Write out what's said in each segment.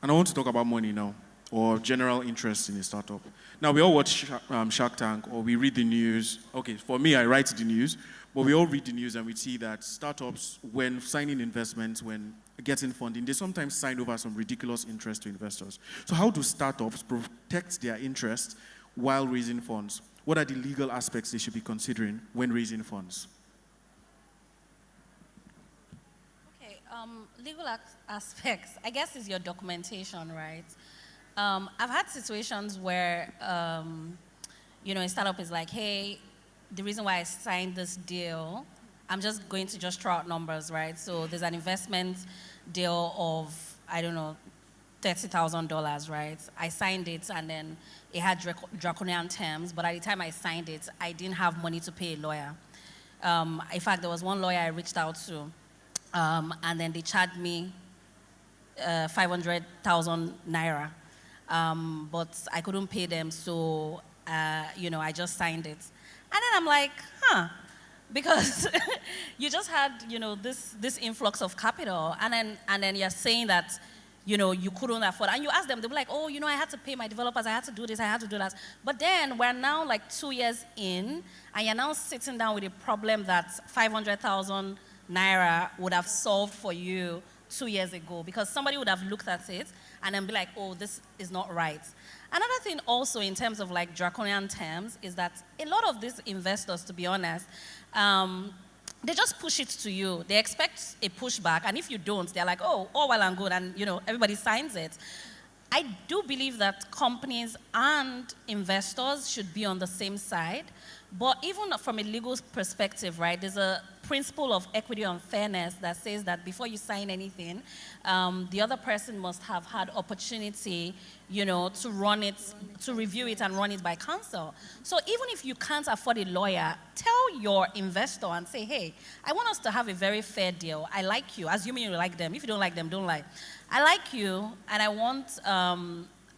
And I want to talk about money now, or general interest in a startup. Now, we all watch Shark Tank, or we read the news. Okay, for me, I write the news, but we all read the news and we see that startups, when signing investments, when getting funding, they sometimes sign over some ridiculous interest to investors. So how do startups protect their interest while raising funds? What are the legal aspects they should be considering when raising funds? Legal aspects, I guess, is your documentation, right? I've had situations where, a startup is like, hey, the reason why I signed this deal, I'm just going to just throw out numbers, right? So there's an investment deal of, I don't know, $30,000, right? I signed it and then it had draconian terms, but at the time I signed it, I didn't have money to pay a lawyer. In fact, there was one lawyer I reached out to, and then they charged me 500,000 naira, but I couldn't pay them, so I just signed it. And then I'm like, because you just had this influx of capital, and then you're saying that you couldn't afford, and you ask them, they'll be like, oh, I had to pay my developers, I had to do this, I had to do that. But then we're now like 2 years in, and you're now sitting down with a problem that 500,000 naira would have solved for you 2 years ago, because somebody would have looked at it and then be like, oh, this is not right. Another thing also in terms of like draconian terms is that a lot of these investors, to be honest, they just push it to you. They expect a pushback, and if you don't, they're like, oh, all well and good, and everybody signs it. I do believe that companies and investors should be on the same side, but even from a legal perspective, right, there's a principle of equity and fairness that says that before you sign anything, the other person must have had opportunity, to run it, to review it and run it by counsel. So even if you can't afford a lawyer, tell your investor and say, hey, I want us to have a very fair deal. I like you, assuming you like them. If you don't like them, don't lie. I like you, and I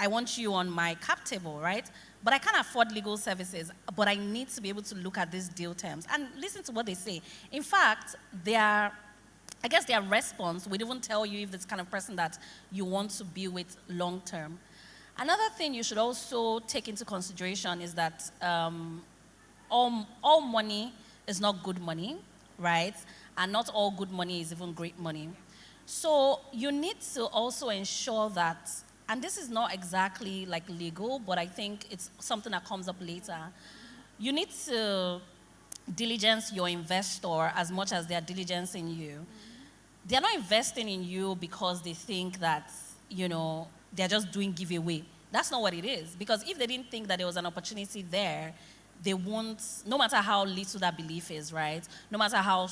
want you on my cap table, right? But I can't afford legal services, but I need to be able to look at these deal terms and listen to what they say. In fact, their response would even tell you if it's the kind of person that you want to be with long term. Another thing you should also take into consideration is that all money is not good money, right? And not all good money is even great money. So you need to also ensure that, and this is not exactly like legal, but I think it's something that comes up later. You need to diligence your investor as much as they're diligencing you. They're not investing in you because they think that, they're just doing giveaway. That's not what it is. Because if they didn't think that there was an opportunity there, they won't, no matter how little that belief is, right? No matter how,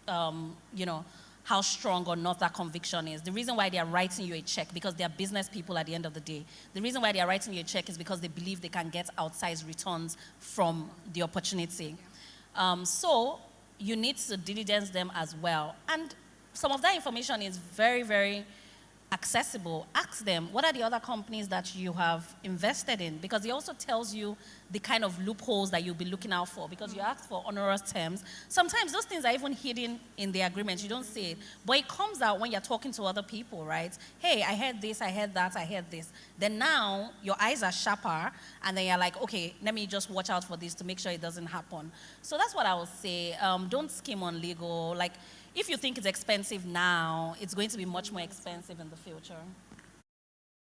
how strong or not that conviction is. The reason why they are writing you a check, because they are business people at the end of the day. The reason why they are writing you a check is because they believe they can get outsized returns from the opportunity. So you need to diligence them as well. And some of that information is very, very accessible. Ask them, what are the other companies that you have invested in? Because it also tells you the kind of loopholes that you'll be looking out for, because you ask for onerous terms. Sometimes those things are even hidden in the agreement. You don't see it. But it comes out when you're talking to other people, right? Hey, I heard this, I heard that, I heard this. Then now your eyes are sharper, and then you're like, okay, let me just watch out for this to make sure it doesn't happen. So that's what I would say. Don't skim on legal. Like, if you think it's expensive now, it's going to be much more expensive in the future.